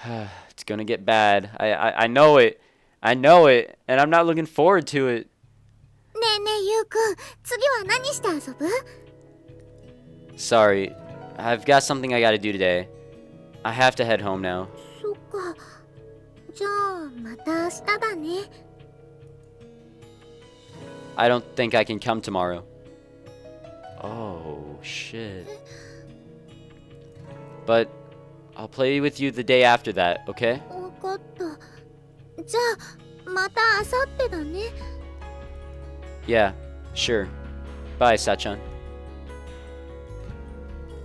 It's gonna get bad. I know it. I know it, and I'm not looking forward to it. ねえねえゆうくん、次は何して遊ぶ？ Sorry, I've got something I gotta do today. I have to head home now. そっか。じゃあまた明日だね。I don't think I can come tomorrow. Oh, shit. But I'll play with you the day after that, okay? わかった。じゃあまた明後日だね。Yeah, sure. Bye, Sachan.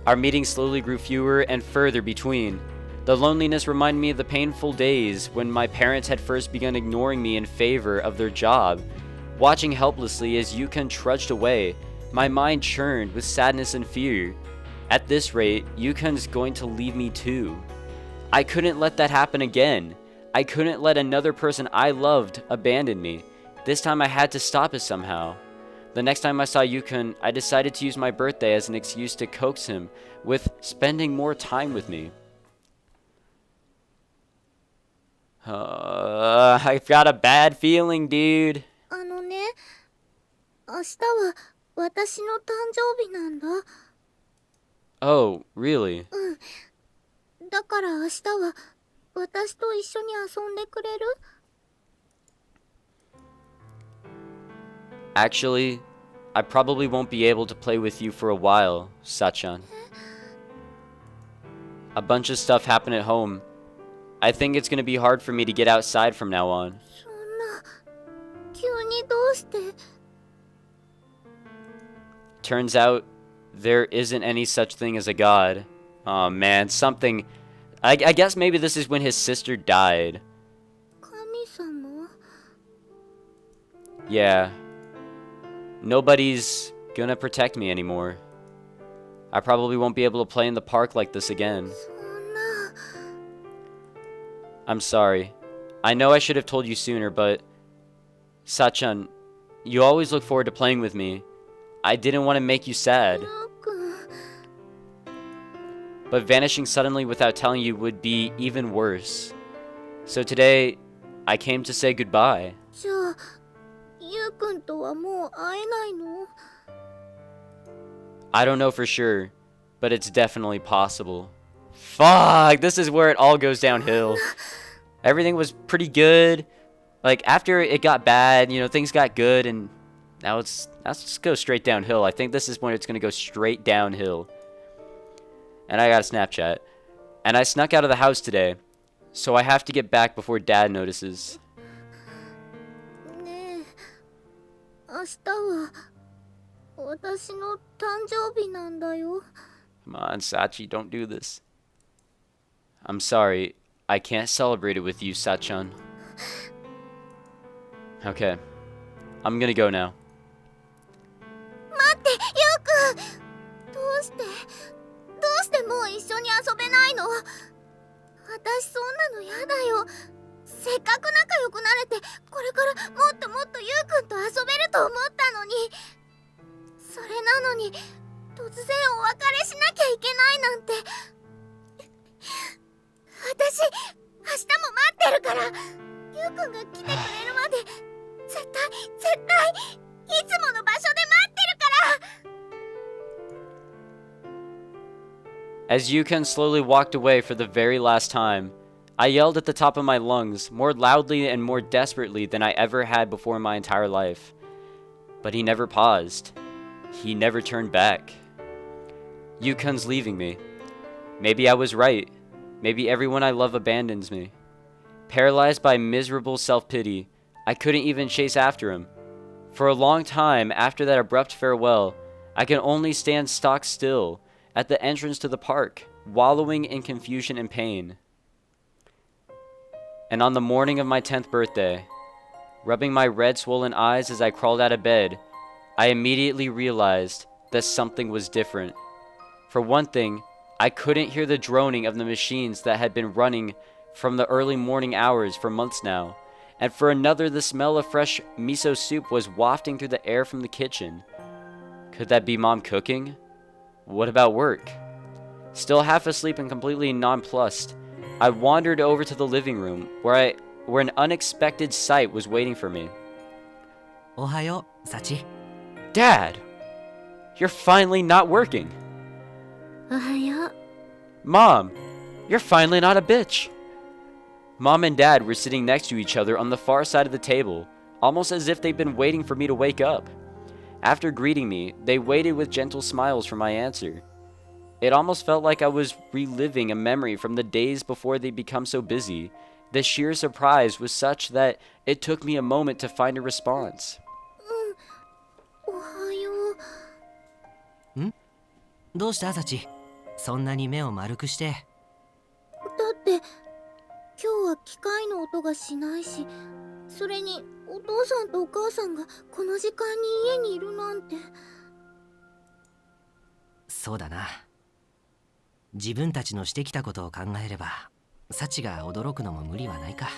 Our meetings slowly grew fewer and further between. The loneliness reminded me of the painful days when my parents had first begun ignoring me in favor of their job. Watching helplessly as Yukon trudged away, my mind churned with sadness and fear. At this rate, Yukon's going to leave me too. I couldn't let that happen again. I couldn't let another person I loved abandon me. This time I had to stop it somehow. The next time I saw Yukon, I decided to use my birthday as an excuse to coax him with spending more time with me. I've got a bad feeling, dude. あのね、明日は私の誕生日なんだ。Oh, really? だから明日は私と一緒に遊んでくれる？ Actually, I probably won't be able to play with you for a while, Sachan. A bunch of stuff happened at home. I think it's gonna be hard for me to get outside from now on. そんな、急にどうして？ Turns out, there isn't any such thing as a god. Oh man, something... I guess maybe this is when his sister died. 神様？ Yeah. Nobody's gonna protect me anymore. I probably won't be able to play in the park like this again. そんな。 I'm sorry. I know I should have told you sooner, but... Sachan, you always look forward to playing with me. I didn't want to make you sad. ゆうくん。 But vanishing suddenly without telling you would be even worse. So today, I came to say goodbye. じゃあ、ゆうくんとはもう会えないの？ I don't know for sure, but it's definitely possible. Fuck, this is where it all goes downhill. Everything was pretty good. Like, after it got bad, you know, things got good, and now let's just go straight downhill. I think this is when it's gonna go straight downhill. And I got a Snapchat. And I snuck out of the house today, so I have to get back before Dad notices. ねえ、明日は私の誕生日なんだよ。 Come on, Sachi, don't do this. I'm sorry, I can't celebrate it with you, Sachan. Okay, I'm gonna go now. 待って、ゆうくん。どうしてもう一緒に遊べないの？私そんなのやだよ。せっかく仲良くなれて、これからもっともっとゆうくんと遊べると思ったのに。それなのに、突然お別れしなきゃいけないなんて。私、明日も待ってるから。ゆうくんが来てくれるまで、絶対、いつもの場所で待ってるから。 As Yukon slowly walked away for the very last time, I yelled at the top of my lungs, more loudly and more desperately than I ever had before in my entire life. But he never paused. He never turned back. Yukon's leaving me. Maybe I was right. Maybe everyone I love abandons me. Paralyzed by miserable self-pity, I couldn't even chase after him. For a long time after that abrupt farewell, I could only stand stock still at the entrance to the park, wallowing in confusion and pain. And on the morning of my 10th birthday, rubbing my red swollen eyes as I crawled out of bed, I immediately realized that something was different. For one thing, I couldn't hear the droning of the machines that had been running from the early morning hours for months now, and for another, the smell of fresh miso soup was wafting through the air from the kitchen. Could that be Mom cooking? What about work? Still half asleep and completely nonplussed, I wandered over to the living room where an unexpected sight was waiting for me. おはよう、サチ。 Dad! You're finally not working. おはよう。 Mom! You're finally not a bitch. Mom and Dad were sitting next to each other on the far side of the table, almost as if they'd been waiting for me to wake up. After greeting me, they waited with gentle smiles for my answer. It almost felt like I was reliving a memory from the days before they become so busy. The sheer surprise was such that it took me a moment to find a response. おはよう。どうしたサチ？そんなに目を丸くして。だって今日は機械の音がしないし、それにお父さんとお母さんがこの時間に家にいるなんて。そうだな。自分たちのしてきたことを考えれば、サチが驚くのも無理はないか。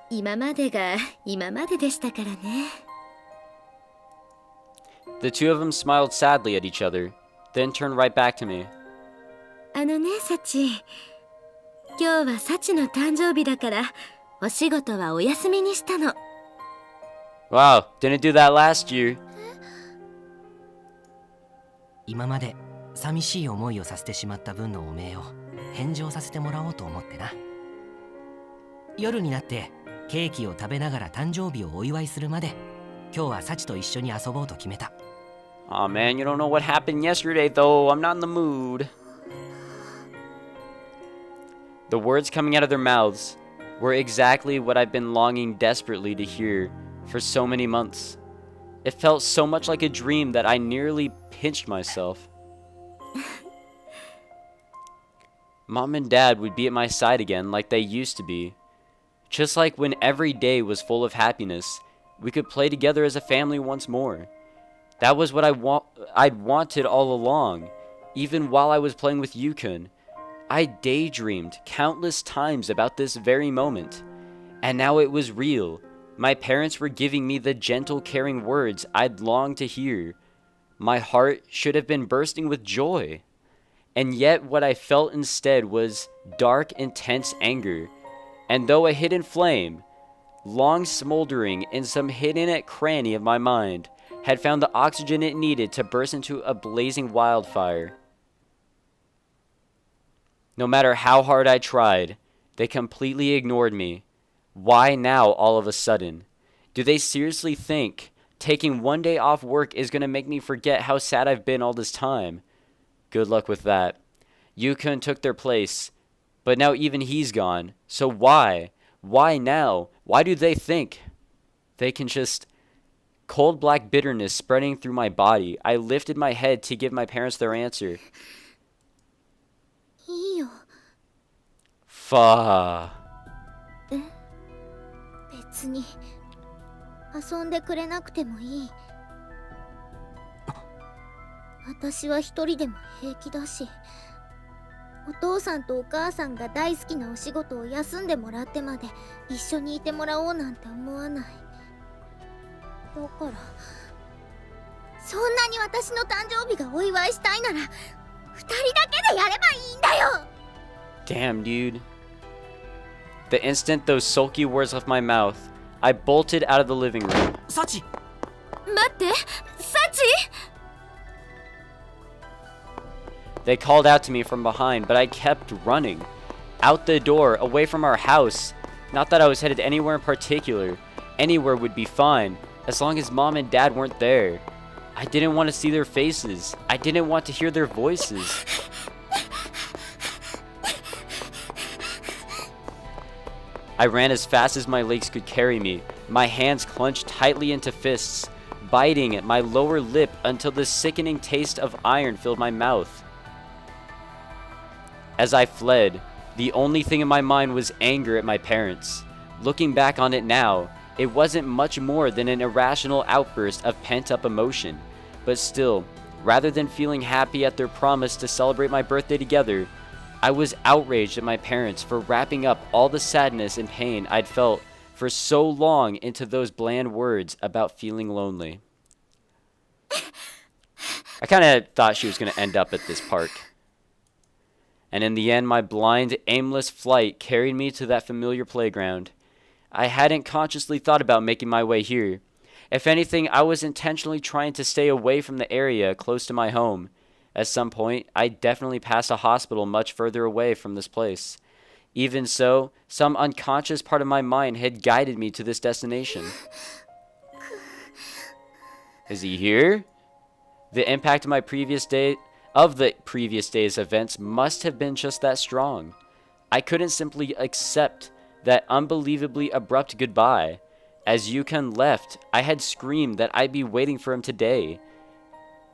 今までが今まででしたからね。The two of them smiled sadly at each other, then turned right back to me. あのね、サチ。今日はサチの誕生日だから、お仕事はお休みにしたの。Wow, didn't do that last year. 今まで寂しい思いをさせてしまった分の汚名を返上させてもらおうと思ってな。夜になってケーキを食べながら誕生日をお祝いするまで、今日はサチと一緒に遊ぼうと決めた。Aw man, you don't know what happened yesterday though. I'm not in the mood. The words coming out of their mouths were exactly what I've been longing desperately to hear for so many months. It felt so much like a dream that I nearly pinched myself. Mom and Dad would be at my side again like they used to be. Just like when every day was full of happiness, we could play together as a family once more. That was what I'd wanted all along, even while I was playing with Yukon. I daydreamed countless times about this very moment, and now it was real. My parents were giving me the gentle, caring words I'd longed to hear. My heart should have been bursting with joy. And yet what I felt instead was dark, intense anger. And though a hidden flame, long smoldering in some hidden cranny of my mind, had found the oxygen it needed to burst into a blazing wildfire. No matter how hard I tried, they completely ignored me. Why now all of a sudden? Do they seriously think taking one day off work is going to make me forget how sad I've been all this time? Good luck with that. Yukon took their place, but now even he's gone. So why? Why now? Why do they think they can just... Cold black bitterness spreading through my body. I lifted my head to give my parents their answer. いいよ。 Fuck. 別に遊んでくれなくてもいい。私は一人でも平気だし、お父さんとお母さんが大好きなお仕事を休んでもらってまで一緒にいてもらおうなんて思わない。だからそんなに私の誕生日がお祝いしたいなら二人だけでやればいいんだよ。 Damn, dude. The instant those sulky words left my mouth, I bolted out of the living room. サチ！待って、サチ！ They called out to me from behind, but I kept running. Out the door, away from our house. Not that I was headed anywhere in particular. Anywhere would be fine, as long as Mom and Dad weren't there. I didn't want to see their faces. I didn't want to hear their voices. I ran as fast as my legs could carry me, my hands clenched tightly into fists, biting at my lower lip until the sickening taste of iron filled my mouth. As I fled, the only thing in my mind was anger at my parents. Looking back on it now, it wasn't much more than an irrational outburst of pent-up emotion. But still, rather than feeling happy at their promise to celebrate my birthday together, I was outraged at my parents for wrapping up all the sadness and pain I'd felt for so long into those bland words about feeling lonely. I kind of thought she was going to end up at this park. and in the end my blind, aimless flight carried me to that familiar playground. I hadn't consciously thought about making my way here. If anything, I was intentionally trying to stay away from the area close to my home. At some point, I definitely passed a hospital much further away from this place. Even so, some unconscious part of my mind had guided me to this destination. Is he here? The impact of the previous day's events must have been just that strong. I couldn't simply accept that unbelievably abrupt goodbye. As Yukon left, I had screamed that I'd be waiting for him today.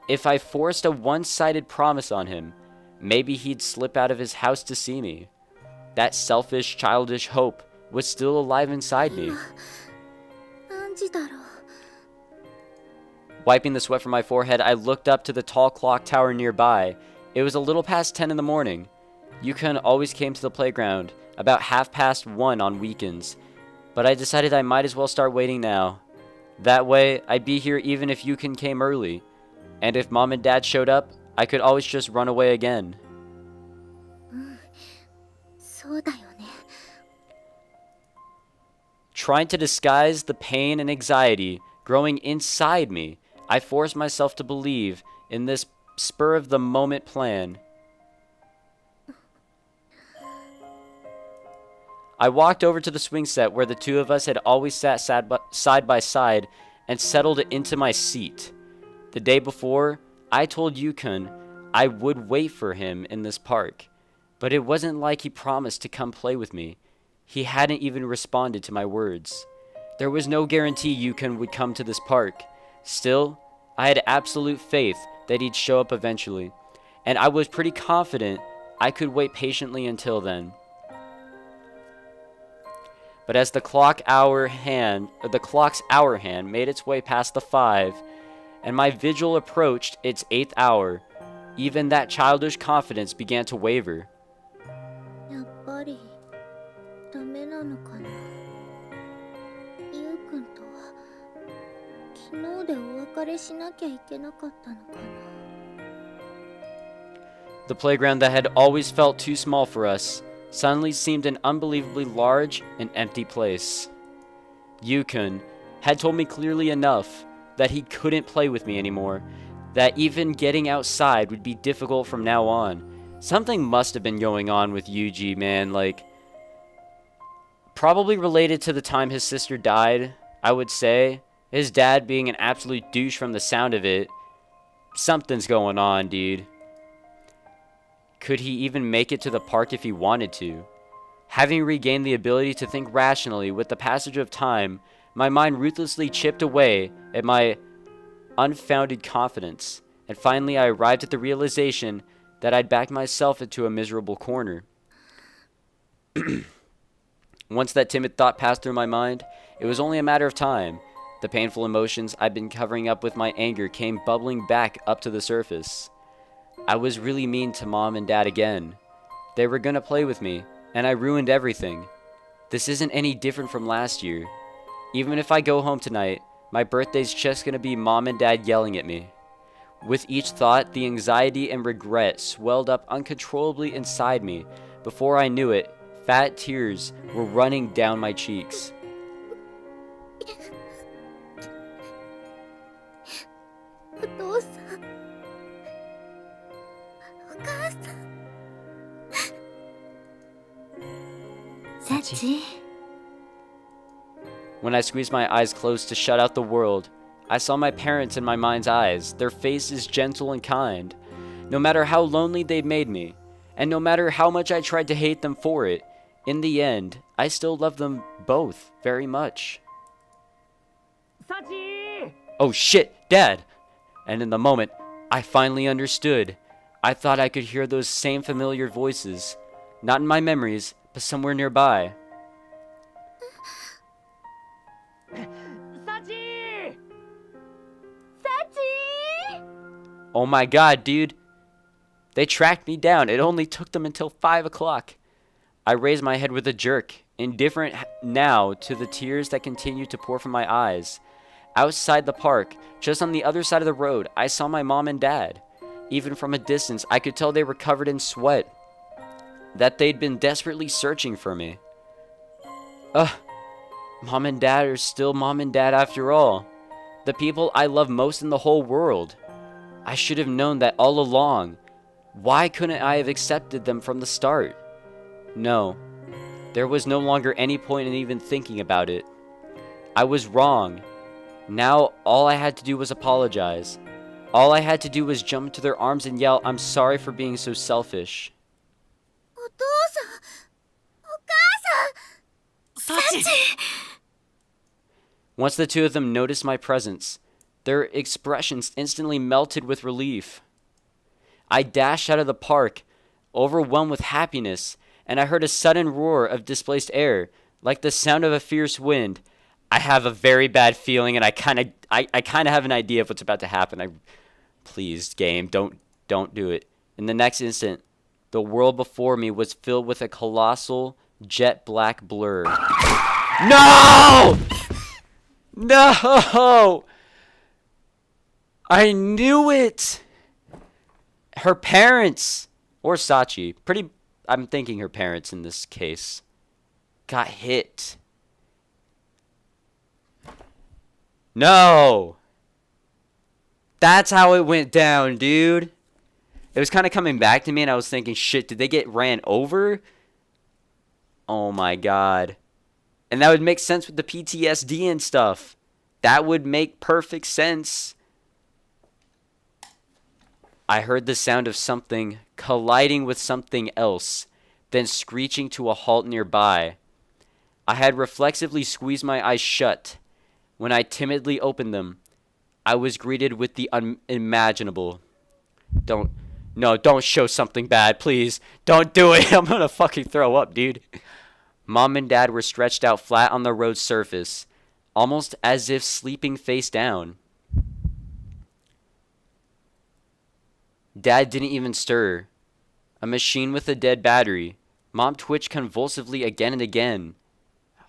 If I forced a one-sided promise on him, maybe he'd slip out of his house to see me. That selfish, childish hope was still alive inside me. 何時だろう。 Wiping the sweat from my forehead, I looked up to the tall clock tower nearby. It was a little past 10 in the morning. Yukon always came to the playground, about 1:30 on weekends. But I decided I might as well start waiting now. That way, I'd be here even if Yukon came early. And if Mom and Dad showed up, I could always just run away again. そうだよね。 Trying to disguise the pain and anxiety growing inside me, I forced myself to believe in this spur-of-the-moment plan. I walked over to the swing set where the two of us had always sat side by side and settled into my seat. The day before, I told Yukon I would wait for him in this park, but it wasn't like he promised to come play with me. He hadn't even responded to my words. There was no guarantee Yukon would come to this park. Still, I had absolute faith that he'd show up eventually, and I was pretty confident I could wait patiently until then. But as the clock's hour hand made its way past the 5, and my vigil approached its 8th hour, even that childish confidence began to waver. やっぱりダメなのかな。ゆうくんとは昨日でお別れしなきゃいけなかったのかな。 The playground that had always felt too small for us suddenly seemed an unbelievably large and empty place. Yukon had told me clearly enough that he couldn't play with me anymore, that even getting outside would be difficult from now on. Something must have been going on with Yuuji, man, like, probably related to the time his sister died, I would say. His dad being an absolute douche from the sound of it. Something's going on, dude. Could he even make it to the park if he wanted to? Having regained the ability to think rationally with the passage of time, my mind ruthlessly chipped away at my unfounded confidence, and finally I arrived at the realization that I'd backed myself into a miserable corner. Once that timid thought passed through my mind, it was only a matter of time. The painful emotions I'd been covering up with my anger came bubbling back up to the surface. I was really mean to Mom and Dad again. They were gonna play with me, and I ruined everything. This isn't any different from last year. Even if I go home tonight, my birthday's just gonna be Mom and Dad yelling at me. With each thought, the anxiety and regret swelled up uncontrollably inside me. Before I knew it, fat tears were running down my cheeks. お父さん、お母さん。サチ。 When I squeezed my eyes closed to shut out the world, I saw my parents in my mind's eyes, their faces gentle and kind. No matter how lonely they'd made me, and no matter how much I tried to hate them for it, in the end, I still loved them both very much. Sachi! Oh shit, Dad! And in the moment, I finally understood. I thought I could hear those same familiar voices. Not in my memories, but somewhere nearby. Sachi! Oh my god, dude. They tracked me down. It only took them until 5 o'clock. I raised my head with a jerk, indifferent now to the tears that continued to pour from my eyes. Outside the park, just on the other side of the road, I saw my mom and dad. Even from a distance, I could tell they were covered in sweat. that they'd been desperately searching for me. Ugh, Mom and Dad are still Mom and Dad after all. The people I love most in the whole world. I should have known that all along. Why couldn't I have accepted them from the start? No, there was no longer any point in even thinking about it. I was wrong. Now all I had to do was apologize. All I had to do was jump into their arms and yell, "I'm sorry for being so selfish." お父さん、お母さん、サチ Once the two of them noticed my presence, their expressions instantly melted with relief. I dashed out of the park, overwhelmed with happiness, and I heard a sudden roar of displaced air, like the sound of a fierce wind. I have a very bad feeling, and I kind of have an idea of what's about to happen. Please, game, don't do it. In the next instant, the world before me was filled with a colossal jet black blur. No! No! I knew it! Her parents, or Sachi, I'm thinking her parents in this case, got hit. No! That's how it went down, dude. It was kind of coming back to me, and I was thinking, shit, did they get ran over? Oh my god. And that would make sense with the PTSD and stuff. That would make perfect sense. I heard the sound of something colliding with something else, then screeching to a halt nearby. I had reflexively squeezed my eyes shut. When I timidly opened them, I was greeted with the unimaginable. Don't show something bad, please. Don't do it. I'm gonna fucking throw up, dude. Mom and Dad were stretched out flat on the road's surface, almost as if sleeping face down. Dad didn't even stir. A machine with a dead battery. Mom twitched convulsively again and again.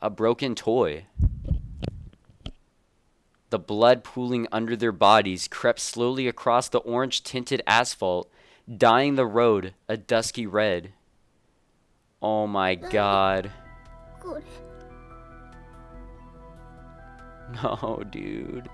A broken toy. The blood pooling under their bodies crept slowly across the orange-tinted asphalt, dyeing the road a dusky red. Oh my god. これ No, dude.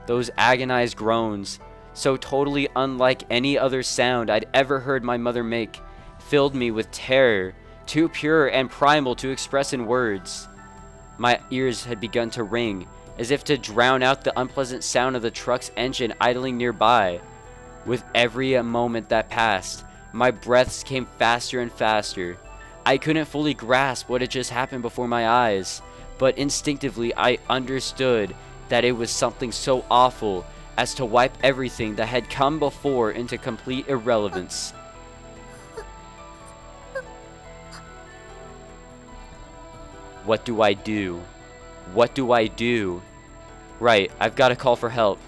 Those agonized groans, so totally unlike any other sound I'd ever heard my mother make, filled me with terror, too pure and primal to express in words. My ears had begun to ring, as if to drown out the unpleasant sound of the truck's engine idling nearby. With every moment that passed, my breaths came faster and faster. I couldn't fully grasp what had just happened before my eyes, but instinctively I understood that it was something so awful as to wipe everything that had come before into complete irrelevance. What do I do? What do I do? Right, I've got to call for help.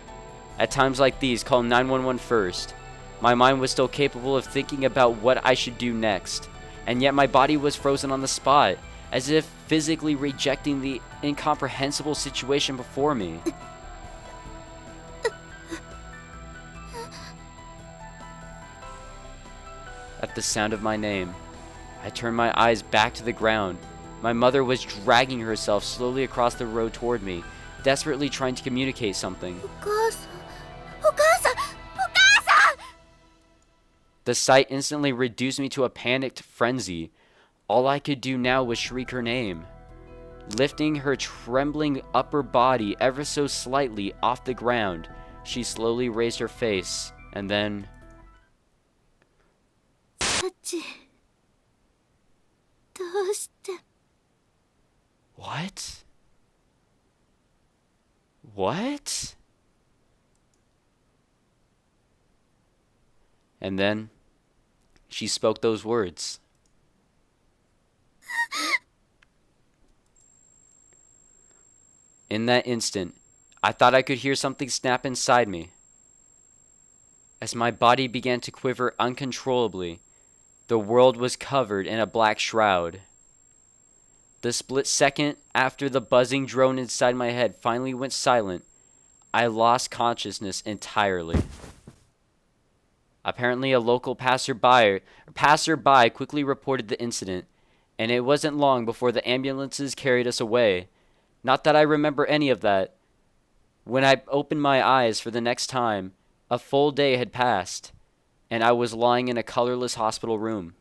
At times like these, call 911 first. My mind was still capable of thinking about what I should do next, and yet my body was frozen on the spot, as if physically rejecting the incomprehensible situation before me. At the sound of my name, I turned my eyes back to the ground. My mother was dragging herself slowly across the road toward me, desperately trying to communicate something. お母さん、お母さん、お母さん。 The sight instantly reduced me to a panicked frenzy. All I could do now was shriek her name. Lifting her trembling upper body ever so slightly off the ground, she slowly raised her face, and then... Sachi, どうして What? What? And then she spoke those words. In that instant, I thought I could hear something snap inside me. As my body began to quiver uncontrollably, the world was covered in a black shroud. The split second after the buzzing drone inside my head finally went silent, I lost consciousness entirely. Apparently, a local passerby quickly reported the incident, and it wasn't long before the ambulances carried us away. Not that I remember any of that. When I opened my eyes for the next time, a full day had passed, and I was lying in a colorless hospital room.